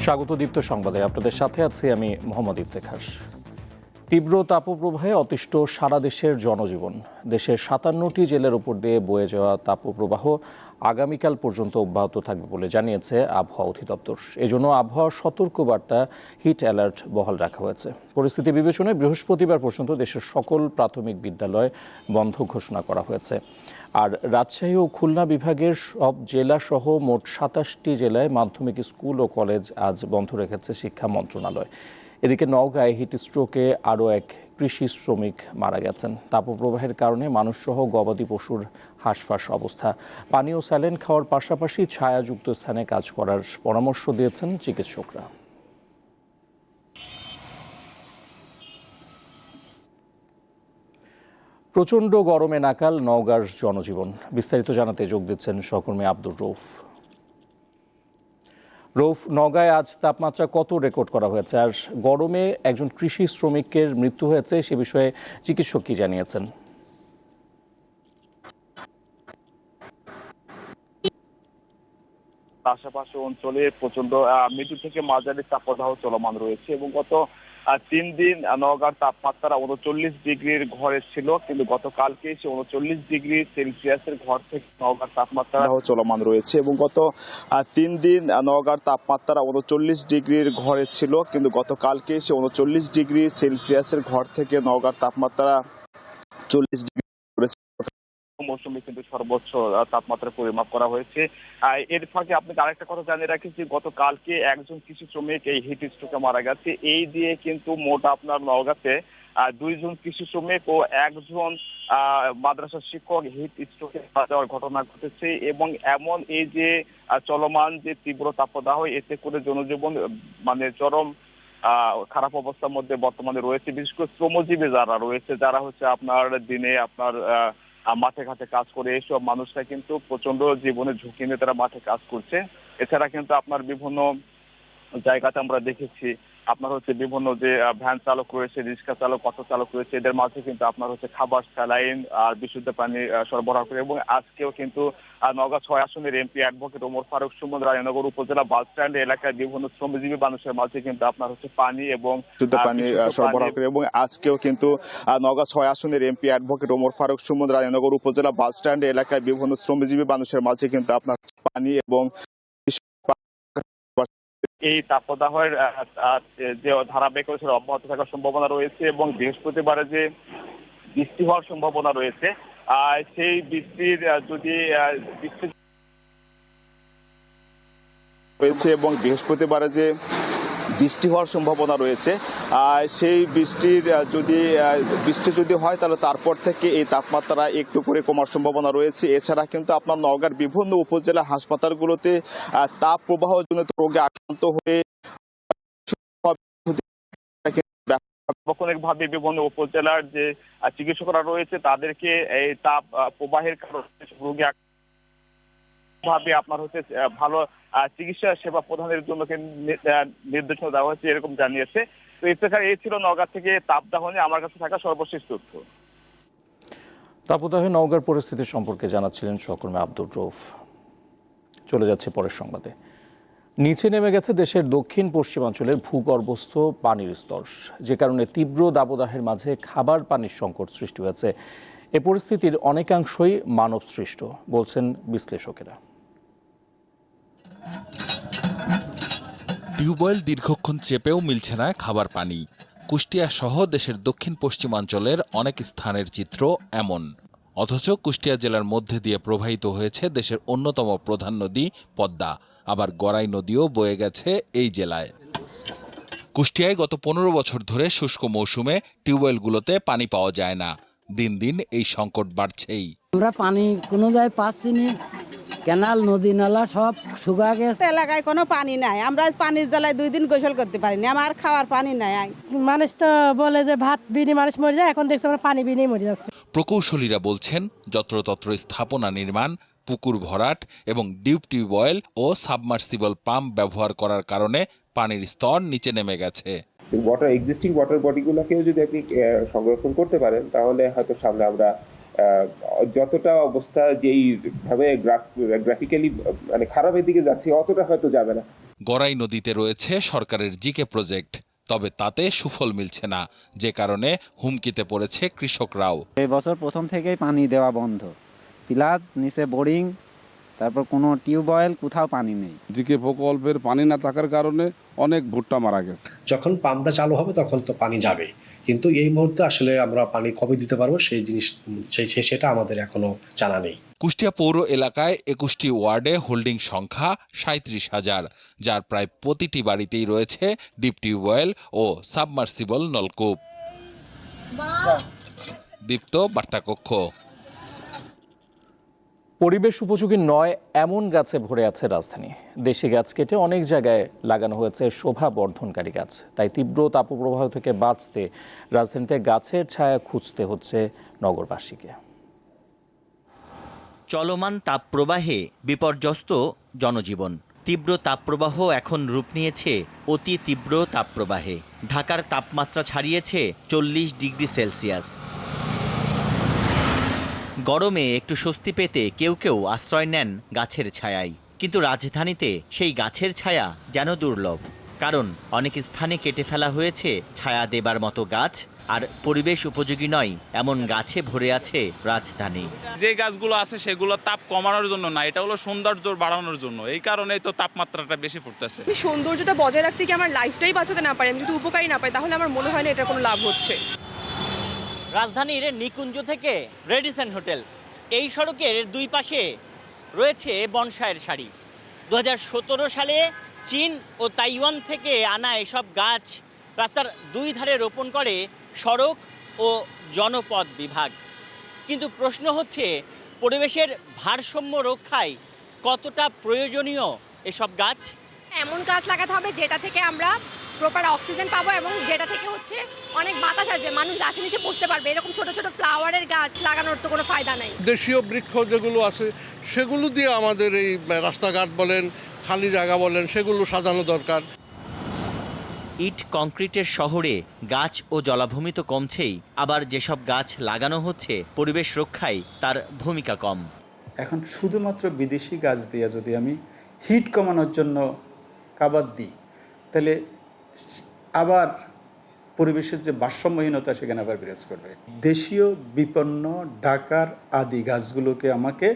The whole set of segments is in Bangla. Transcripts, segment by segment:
স্বাগত দীপ্ত সংবাদে আপনাদের সাথে আছি আমি মোহাম্মদ ইফতেখার। তীব্র তাপপ্রবাহে অতিষ্ঠ সারা দেশের জনজীবন। দেশের ৫৭টি জেলার উপর দিয়ে বয়ে যাওয়া তাপপ্রবাহ আগামীকাল পর্যন্ত অব্যাহত থাকবে বলে জানিয়েছে আবহাওয়া অধিদপ্তর। এজন্য আবহাওয়ার সতর্কবার্তা হিট অ্যালার্ট বহাল রাখা হয়েছে। পরিস্থিতি বিবেচনায় বৃহস্পতিবার পর্যন্ত দেশের সকল প্রাথমিক বিদ্যালয় বন্ধ ঘোষণা করা হয়েছে। আর রাজশাহী ও খুলনা বিভাগের সব জেলাসহ মোট ২৭টি জেলায় মাধ্যমিক স্কুল ও কলেজ আজ বন্ধ রেখেছে শিক্ষা মন্ত্রণালয়। এদিকে নওগাঁয় হিট স্ট্রোকে আরও এক কৃষি শ্রমিক মারা গেছেন। তাপপ্রবাহের কারণে মানুষসহ গবাদি পশুর হাঁসফাঁস অবস্থা। পানি ও স্যালাইন খাওয়ার পাশাপাশি ছায়াযুক্ত স্থানে কাজ করার পরামর্শ দিয়েছেন চিকিৎসকরা। প্রচণ্ড গরমে নাকাল নওগাঁর জনজীবন। বিস্তারিত জানাতে যোগ দিচ্ছেন সহকর্মী আব্দুর রৌফ। রৌফ, নওগাঁয় আজ তাপমাত্রা কত রেকর্ড করা হয়েছে, আর গরমে একজন কৃষি শ্রমিকের মৃত্যু হয়েছে সে বিষয়ে চিকিৎসক কি জানিয়েছেন? আশেপাশে অঞ্চলে প্রচন্ড মৃদু থেকে মাঝারি তাপদাহ চলমান রয়েছে এবং গত ৩ দিন নওগাঁর তাপমাত্রা ৩৯ ডিগ্রির ঘরে ছিল, কিন্তু গতকালকে সে ৩৯ ডিগ্রি সেলসিয়াসের ঘর থেকে নওগাঁর তাপমাত্রা চলমান রয়েছে এবং গত ৩ দিন নওগাঁর তাপমাত্রা ৩৯ ডিগ্রির ঘরে ছিল, কিন্তু গতকালকে সে ৩৯ ডিগ্রি সেলসিয়াসের ঘর থেকে নওগাঁর তাপমাত্রা ৪০ ডিগ্রি মৌসুমে কিন্তু সর্বোচ্চ তাপমাত্রা পরিমাপ করা হয়েছে। এর ফাঁকে আপনাকে আরেকটা কথা জানিয়ে রাখি যে গতকালকে একজন কৃষি শ্রমিক এই হিট স্ট্রোকে মারা গেছে। এই দিয়ে কিন্তু মোট আপনার নওগাঁতে ২ জন কৃষি শ্রমিক ও একজন মাদ্রাসা শিক্ষক হিট স্ট্রোকে মারা যাওয়ার ঘটনা ঘটেছে এবং এমন এই যে চলমান যে তীব্র তাপদাহ, এতে করে জনজীবন মানে চরম খারাপ অবস্থার মধ্যে বর্তমানে রয়েছে। বিশেষ করে শ্রমজীবী যারা রয়েছে, যারা হচ্ছে আপনার দিনে আপনার মাঠে ঘাটে কাজ করে, এইসব মানুষরা কিন্তু প্রচন্ড জীবনের ঝুঁকি নিয়ে তারা মাঠে কাজ করছে। এছাড়া কিন্তু আপনার বিভিন্ন জায়গাতে আমরা দেখেছি আপনার হচ্ছে বিভিন্ন যে ভ্যান চালক রয়েছে, রিক্সা চালক, অটো চালক রয়েছে, এদের মাঝে কিন্তু আপনার হচ্ছে খাবার, স্যালাইন আর বিশুদ্ধ পানি সরবরাহ করে। এবং আজকেও কিন্তু নওগাঁ ৬ আসনের এমপি অ্যাডভোকেট ওমর ফারুক সুমন রায়নগর উপজেলা বাস স্ট্যান্ড এলাকায় বিভিন্ন শ্রমজীবী মানুষের মাঝে কিন্তু আপনার হচ্ছে পানি এবং বিশুদ্ধ পানি সরবরাহ করে। এবং আজকেও কিন্তু নওগাঁ ৬ আসনের এমপি অ্যাডভোকেট ওমর ফারুক সুমন রায়নগর উপজেলা বাস স্ট্যান্ড এলাকায় বিভিন্ন শ্রমজীবী মানুষের মাঝে কিন্তু আপনার পানি এবং এই তাপদাহের যে ধারাবাহিক অব্যাহত থাকার সম্ভাবনা রয়েছে এবং বৃহস্পতিবারে যে বৃষ্টি হওয়ার সম্ভাবনা রয়েছে, সেই বৃষ্টির যদি বৃষ্টি রয়েছে এবং বৃহস্পতিবারে যে বৃষ্টি হওয়ার সম্ভাবনা রয়েছে, সেই বৃষ্টি যদি হয় তাহলে তারপর থেকে এই তাপমাত্রা একটু করে কমার সম্ভাবনা রয়েছে। এছাড়া কিন্তু আপনার নওগাঁর বিভিন্ন উপজেলার হাসপাতালগুলোতে তাপ প্রবাহজনিত রোগে আক্রান্ত হয়ে তাৎক্ষণিকভাবে বিভিন্ন উপজেলার যে চিকিৎসকরা রয়েছে তাদেরকে এই তাপ প্রবাহের কারণে রোগী ভাবে আপনার হচ্ছে ভালো চিকিৎসা সেবা প্রদানের জন্য নির্দেশনা দেওয়া হয়েছে, এরকম জানিয়েছে। তো এই ছিল নওগাঁ থেকে তাপদাহ নিয়ে আমার কাছে থাকা সর্বশেষ তথ্য। তাপদাহে নওগাঁর পরিস্থিতি সম্পর্কে জানাচ্ছিলেন সহকর্মী আব্দুর রৌফ। চলে যাচ্ছে পরের সংবাদে। নিচে নেমে গেছে দেশের দক্ষিণ পশ্চিমাঞ্চলের ভূগর্ভস্থ পানির স্তর, যে কারণে তীব্র দাবদাহের মাঝে খাবার পানির সংকট সৃষ্টি হয়েছে। এ পরিস্থিতির অনেকাংশই মানব সৃষ্ট বলছেন বিশ্লেষকেরা। টিউবওয়েল দীর্ঘক্ষণ চেপেও মিলছে না খাবার পানি। কুষ্টিয়া সহ দেশের দক্ষিণ পশ্চিমাঞ্চলের অনেক স্থানের চিত্র এমন। অথচ কুষ্টিয়া জেলার মধ্যে দিয়ে প্রবাহিত হয়েছে দেশের অন্যতম প্রধান নদী পদ্মা, আবার গড়াই নদীও বয়ে গেছে এই জেলায়। কুষ্টিয়ায় গত ১৫ বছর ধরে শুষ্ক মৌসুমে টিউবওয়েলগুলোতে পানি পাওয়া যায় না। দিন দিন এই সংকট বাড়ছেই। আমরা পানি কোনো জায়গায় পাচ্ছি না, ক্যানাল নদী নালা সব শুকা গেছে। এলাকায় কোনো পানি নাই, আমরা পানির জ্বালায় 2 দিন গোসল করতে পারিনি, আমার খাওয়ার পানি নাই। মানুষ তো বলে যে ভাত বিনি মানুষ মরে যায়, এখন দেখছি আমরা পানি বিনি মরে যাচ্ছে। প্রকৌশলীরা বলছেন যত্রতত্র স্থাপনা নির্মাণ, পুকুর ভরাট এবং ডিপ টিউবওয়েল ও সাবমার্সিবল পাম্প ব্যবহার করার কারণে পানির স্তর নিচে নেমে গেছে। এক্সিস্টিং ওয়াটার বডিগুলোকেও যদি আপনি সংরক্ষণ করতে পারেন তাহলে হয়তো সামনে আমরা যতটা অবস্থা যেইভাবে গ্রাফিক্যালি মানে খারাপের দিকে যাচ্ছে অতটা হয়তো যাবে না। গড়াই নদীতে রয়েছে সরকারের জিকে প্রজেক্ট, তবে তাতে সুফল মিলছে না, যে কারণে হুমকিতে পড়েছে কৃষকরাও। এই বছর প্রথম থেকেই পানি দেওয়া বন্ধ, প্লাস নিচে বোরিং, তারপর কোনো টিউবওয়েল, কোথাও পানি নেই। জিকে প্রকল্পের পানি না থাকার কারণে অনেক ভুট্টা মারা গেছে। যখন পাম্পটা চালু হবে তখন তো পানি যাবে, কিন্তু এই মুহূর্তে আসলে আমরা পানি কবে দিতে পারবো সেই জিনিস সেটা আমাদের এখনো জানা নেই। কুষ্টিয়া পৌর এলাকায় 21টি ওয়ার্ডে হোল্ডিং সংখ্যা 37,000, যার প্রায় প্রতিটি বাড়িতেই রয়েছে ডিপ টিউবওয়েল ও সাবমার্সিবল নলকূপ। দীপ্ত বার্তাকক্ষ। পরিবেশ উপযোগী নয় এমন গাছে ভরে আছে রাজধানী। দেশি গাছ কেটে অনেক জায়গায় লাগানো হয়েছে শোভা বর্ধনকারী গাছ। তাই তীব্র তাপপ্রবাহ থেকে বাঁচতে রাজধানীতে গাছের ছায়া খুঁজতে হচ্ছে নগরবাসীকে। চলমান তাপপ্রবাহে বিপর্যস্ত জনজীবন। তীব্র তাপপ্রবাহ এখন রূপ নিয়েছে অতি তীব্র তাপপ্রবাহে। ঢাকার তাপমাত্রা ছাড়িয়েছে 40 ডিগ্রি সেলসিয়াস। গরমে একটু স্বস্তি পেতে কেউ কেউ আশ্রয় নেন গাছের ছায়ায়, কিন্তু রাজধানীতে সেই গাছের ছায়া যেন দুর্লভ। কারণ অনেক স্থানে কেটে ফেলা হয়েছে ছায়া দেবার মতো গাছ, আর পরিবেশ উপযোগী নয় এমন গাছে ভরে আছে রাজধানী। যে গাছগুলো আছে সেগুলো তাপ কমানোর জন্য না, এটা হলো সৌন্দর্য বাড়ানোর জন্য। এই কারণেই তো তাপমাত্রাটা বেশি পড়তেছে। সৌন্দর্যটা বজায় রাখতে কি আমার লাইফটাই বাঁচাতে না পারি, আমি যদি উপকারী না পাই, তাহলে আমার মনে হয় না এটার কোনো লাভ হচ্ছে। রাজধানীর নিকুঞ্জ থেকে রেডিসন হোটেল, এই সড়কের দুই পাশে রয়েছে বনসাইয়ের সারি। 2017 সালে চীন ও তাইওয়ান থেকে আনা এসব গাছ রাস্তার দুই ধারে রোপণ করে সড়ক ও জনপথ বিভাগ। কিন্তু প্রশ্ন হচ্ছে, পরিবেশের ভারসাম্য রক্ষায় কতটা প্রয়োজনীয় এসব গাছ? এমন গাছ লাগাতে হবে যেটা থেকে আমরা প্রপার অক্সিজেন পাবো এবং যেটা থেকে হচ্ছে অনেক বাতাস আসবে, মানুষ গাছের নিচে বসতে পারবে। এরকম ছোট ছোট ফ্লাওয়ারের গাছ লাগানোর তো কোনো ফায়দা নাই। দেশীয় বৃক্ষ যেগুলো আছে সেগুলো দিয়ে আমাদের এই রাস্তাঘাট বলেন, খালি জায়গা বলেন, সেগুলো সাজানো দরকার। ইট কংক্রিটের শহরে গাছ ও জলাভূমি তো কমছেই, আবার যেসব গাছ লাগানো হচ্ছে পরিবেশ রক্ষায় তার ভূমিকা কম। এখন শুধুমাত্র বিদেশি গাছ দিয়ে যদি আমি হিট কমানোর জন্য কাবাদ দিই, তাহলে আবার পরিবেশের যে ভারসাম্যহীনতা সেখানে আবার বিরাজ করবে। দেশীয় বিপন্ন ঢাকার আদি গাছগুলোকে আমাকে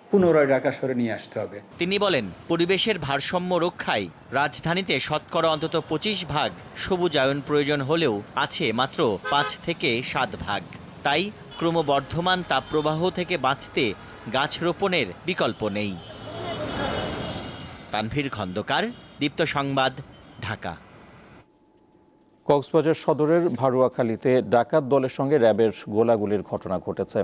পুনরায় ঢাকা শহরে নিয়ে আসতে হবে। তিনি বলেন, পরিবেশের ভারসাম্য রক্ষায় রাজধানীতে শতকরা অন্তত 25% সবুজায়ন প্রয়োজন হলেও আছে মাত্র 5 থেকে 7 ভাগ। তাই ক্রমবর্ধমান তাপপ্রবাহ থেকে বাঁচতে গাছ রোপণের বিকল্প নেই। তানভীর খন্দকার, দীপ্ত সংবাদ, ঢাকা। কক্সবাজার সদরের ভারুয়াখালীতে ডাকাত দলের সঙ্গে র্যাবের গোলাগুলির ঘটনা ঘটেছে।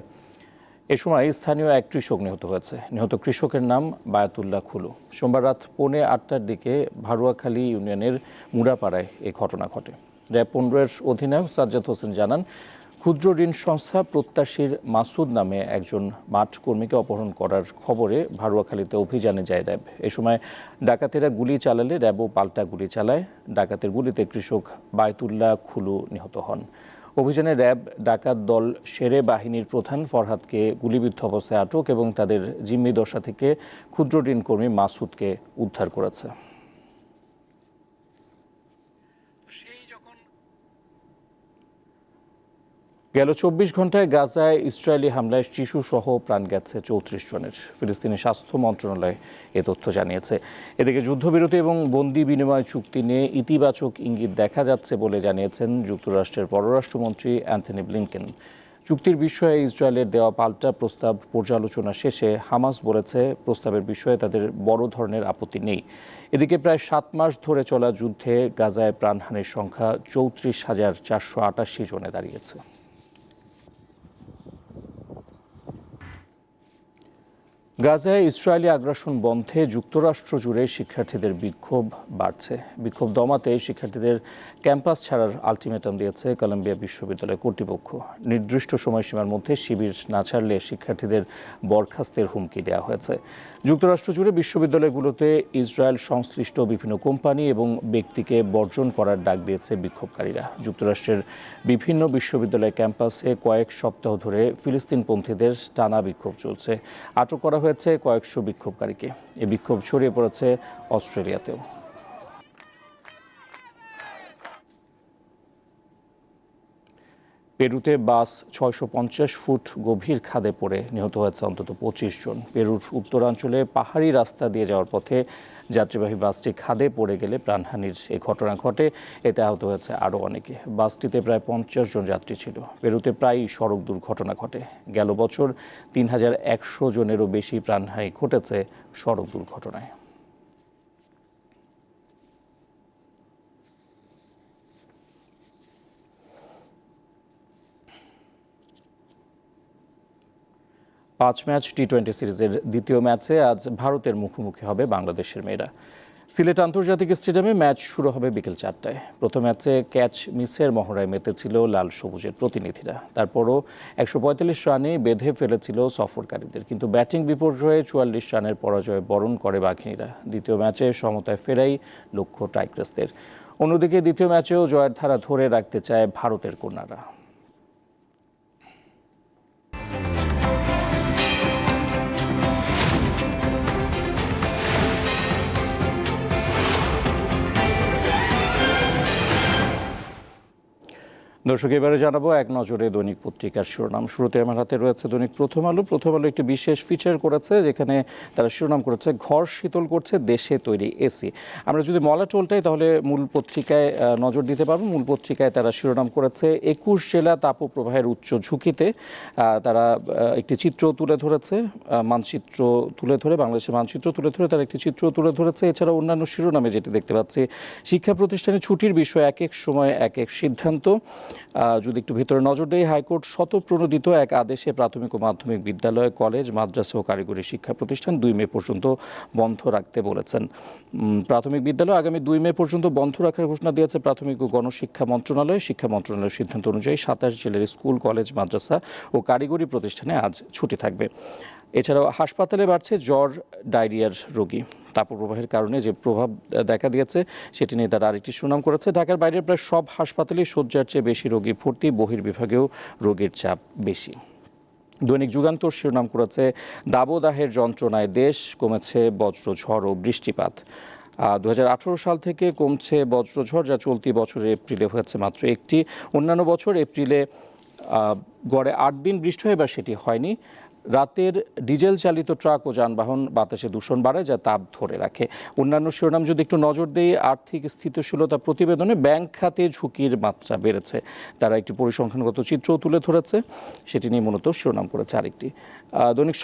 এ সময় স্থানীয় এক কৃষক নিহত হয়েছে। নিহত কৃষকের নাম বায়াতুল্লাহ খুলু। সোমবার রাত 7:45-র দিকে ভারুয়াখালী ইউনিয়নের মুড়াপাড়ায় এই ঘটনা ঘটে। র্যাব 15-এর অধিনায়ক সাজ্জাদ হোসেন জানান, ক্ষুদ্র ঋণ সংস্থা প্রত্যাশীর মাসুদ নামে একজন মাঠ কর্মীকে অপহরণ করার খবরে ভারুয়াখালীতে অভিযানে যায় র্যাব। এ সময় ডাকাতেরা গুলি চালালে র্যাবও পাল্টা গুলি চালায়। ডাকাতের গুলিতে কৃষক বায়াতুল্লাহ খুলু নিহত হন। অভিযানে র্যাব ডাকাত দল শেরে বাহিনীর প্রধান ফরহাদকে গুলিবিদ্ধ অবস্থায় আটক এবং তাদের জিম্মি দশা থেকে ক্ষুদ্র ঋণ কর্মী মাসুদকে উদ্ধার করেছে। গেল 24 ঘন্টায় গাজায় ইসরায়েলি হামলায় শিশুসহ প্রাণ গেছে 34 জনের। ফিলিস্তিনি স্বাস্থ্য মন্ত্রণালয় এ তথ্য জানিয়েছে। এদিকে যুদ্ধবিরতি এবং বন্দি বিনিময় চুক্তি নিয়ে ইতিবাচক ইঙ্গিত দেখা যাচ্ছে বলে জানিয়েছেন যুক্তরাষ্ট্রের পররাষ্ট্রমন্ত্রী অ্যান্থনি ব্লিংকেন। চুক্তির বিষয়ে ইসরায়েলের দেওয়া পাল্টা প্রস্তাব পর্যালোচনা শেষে হামাস বলেছে, প্রস্তাবের বিষয়ে তাদের বড় ধরনের আপত্তি নেই। এদিকে প্রায় 7 মাস ধরে চলা যুদ্ধে গাজায় প্রাণহানির সংখ্যা 34,488 জনে দাঁড়িয়েছে। গাজায় ইসরায়েলি আগ্রাসন বন্ধে যুক্তরাষ্ট্র জুড়ে শিক্ষার্থীদের বিক্ষোভ বাড়ছে। বিক্ষোভ দমাতে শিক্ষার্থীদের ক্যাম্পাস ছাড়ার আলটিমেটাম দিয়েছে কলম্বিয়া বিশ্ববিদ্যালয় কর্তৃপক্ষ। নির্দিষ্ট সময়সীমার মধ্যে শিবির না ছাড়লে শিক্ষার্থীদের বরখাস্তের হুমকি দেওয়া হয়েছে। যুক্তরাষ্ট্র জুড়ে বিশ্ববিদ্যালয়গুলোতে ইসরায়েল সংশ্লিষ্ট বিভিন্ন কোম্পানি এবং ব্যক্তিকে বর্জন করার ডাক দিয়েছে বিক্ষোভকারীরা। যুক্তরাষ্ট্রের বিভিন্ন বিশ্ববিদ্যালয় ক্যাম্পাসে কয়েক সপ্তাহ ধরে ফিলিস্তিনপন্থীদের টানা বিক্ষোভ চলছে। আটক করা হয়েছে কয়েকশো বিক্ষোভকারীকে। এই বিক্ষোভ ছড়িয়ে পড়েছে অস্ট্রেলিয়াতেও। পেরুতে বাস 650 ফুট গভীর খাদে পড়ে নিহত হয়েছে অন্তত 25 জন। পেরুর উত্তরাঞ্চলে পাহাড়ি রাস্তা দিয়ে যাওয়ার পথে যাত্রীবাহী বাসটি খাদে পড়ে গেলে প্রাণহানির এই ঘটনা ঘটে। এতে আহত হয়েছে আরও অনেকে। বাসটিতে প্রায় 50 জন যাত্রী ছিল। পেরুতে প্রায়ই সড়ক দুর্ঘটনা ঘটে। গেল বছর 3100 জনেরও বেশি প্রাণহানি ঘটেছে সড়ক দুর্ঘটনায়। পাঁচ ম্যাচ টি-20 সিরিজের দ্বিতীয় ম্যাচে আজ ভারতের মুখোমুখি হবে বাংলাদেশের মেয়েরা। সিলেট আন্তর্জাতিক স্টেডিয়ামে ম্যাচ শুরু হবে বিকেল 4টায়। প্রথম ম্যাচে ক্যাচ মিসের মহড়ায় মেতেছিল লাল সবুজের প্রতিনিধিরা। তারপরও 145 রানে বেঁধে ফেলেছিল সফরকারীদের, কিন্তু ব্যাটিং বিপর্যয়ে 44 রানের পরাজয় বরণ করে বাঘিনীরা। দ্বিতীয় ম্যাচে সমতায় ফেরাই লক্ষ্য টাইগ্রেসদের। অন্যদিকে দ্বিতীয় ম্যাচেও জয়ের ধারা ধরে রাখতে চায় ভারতের কন্যারা। দর্শক, এবারে জানাবো এক নজরে দৈনিক পত্রিকার শিরোনাম। শুরুতে আমার হাতে রয়েছে দৈনিক প্রথম আলো। প্রথম আলো একটি বিশেষ ফিচার করেছে, যেখানে তারা শিরোনাম করেছে ঘর শীতল করছে দেশে তৈরি এসি। আমরা যদি মলা টোলটাই তাহলে মূল পত্রিকায় নজর দিতে পারবো। মূল পত্রিকায় তারা শিরোনাম করেছে 21 জেলা তাপপ্রবাহের উচ্চ ঝুঁকিতে। তারা একটি চিত্র তুলে ধরেছে, মানচিত্র তুলে ধরে, বাংলাদেশের মানচিত্র তুলে ধরে তারা একটি চিত্র তুলে ধরেছে। এছাড়া অন্যান্য শিরোনামে যেটি দেখতে পাচ্ছি, শিক্ষা প্রতিষ্ঠানে ছুটির বিষয়ে এক এক সময় এক এক সিদ্ধান্ত। যদি একটু ভিতরে নজর দেই, হাইকোর্ট স্বতঃপ্রণোদিত এক আদেশে প্রাথমিক ও মাধ্যমিক বিদ্যালয়, কলেজ, মাদ্রাসা ও কারিগরি শিক্ষা প্রতিষ্ঠান 2 মে পর্যন্ত বন্ধ রাখতে বলেছেন। প্রাথমিক বিদ্যালয় আগামী 2 মে পর্যন্ত বন্ধ রাখার ঘোষণা দিয়েছে প্রাথমিক ও গণশিক্ষা মন্ত্রণালয়। শিক্ষা মন্ত্রণালয়ের সিদ্ধান্ত অনুযায়ী 27 জেলার স্কুল, কলেজ, মাদ্রাসা ও কারিগরি প্রতিষ্ঠানে আজ ছুটি থাকবে। এছাড়াও হাসপাতালে বাড়ছে জ্বর, ডায়রিয়ার রোগী। তাপপ্রবাহের কারণে যে প্রভাব দেখা দিয়েছে সেটি নিয়ে তারা আরেকটি সুনাম করেছে। ঢাকার বাইরের প্রায় সব হাসপাতালে শয্যার চেয়ে বেশি রোগী ভর্তি, বহির্বিভাগেও রোগীর চাপ বেশি। দৈনিক যুগান্তর শিরোনাম করেছে দাবদাহের যন্ত্রণায় দেশ, কমেছে বজ্রঝড় ও বৃষ্টিপাত। 2018 সাল থেকে কমছে বজ্রঝড়, যা চলতি বছরের এপ্রিলে হয়েছে মাত্র একটি। অন্যান্য বছর এপ্রিলে গড়ে 8 দিন বৃষ্টি হয়, এবার সেটি হয়নি। রাতের ডিজেল চালিত ট্রাক ও যানবাহন বাতাসে দূষণ বাড়ায়, যা তাপ ধরে রাখে। অন্যান্য শিরোনাম যদি একটু নজর দেই, আর্থিক স্থিতিশীলতা প্রতিবেদনে ব্যাংক খাতে ঝুঁকির মাত্রা বেড়েছে। তারা একটি পরিসংখ্যানগত চিত্রও তুলে ধরেছে, সেটি নিয়ে মূলত শিরোনাম করেছে আরেকটি। দৈনিক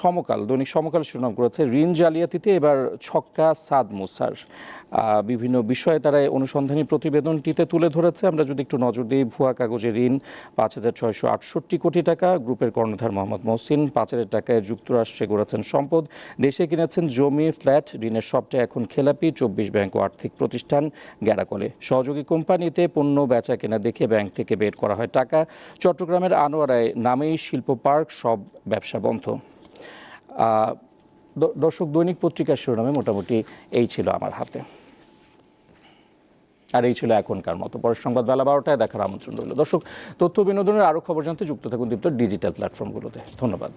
সমকাল শিরোনাম করেছে ঋণ জালিয়াতিতে এবার ছক্কা সাদ মুসার। বিভিন্ন বিষয়ে তারা অনুসন্ধানী প্রতিবেদনটিতে তুলে ধরেছে। আমরা যদি একটু নজর দিই, ভুয়া কাগজে ঋণ 5,668 কোটি টাকা। গ্রুপের কর্ণধার মোহাম্মদ মহসিন 5,000 টাকায় যুক্তরাষ্ট্রে গড়েছেন সম্পদ। দেশে কিনেছেন জমি, ফ্ল্যাট। ঋণের সবটা এখন খেলাপি 24 ব্যাংক ও আর্থিক প্রতিষ্ঠান গ্যারাকলে। সহযোগী কোম্পানিতে পণ্য বেচা কেনা দেখে ব্যাংক থেকে বের করা হয় টাকা। চট্টগ্রামের আনোয়ারায় নামেই শিল্প পার্ক, সব ব্যবসা বন্ধ। দর্শক, দৈনিক পত্রিকার শিরোনামে মোটামুটি এই ছিল আমার হাতে, আর এই ছিল এখনকার মতো। পরের সংবাদ বেলা 12টায় দেখার আমন্ত্রণ রইল। দর্শক, তথ্য বিনোদনের আরও খবর জানতে যুক্ত থাকুন দীপ্ত ডিজিটাল প্ল্যাটফর্মগুলোতে। ধন্যবাদ।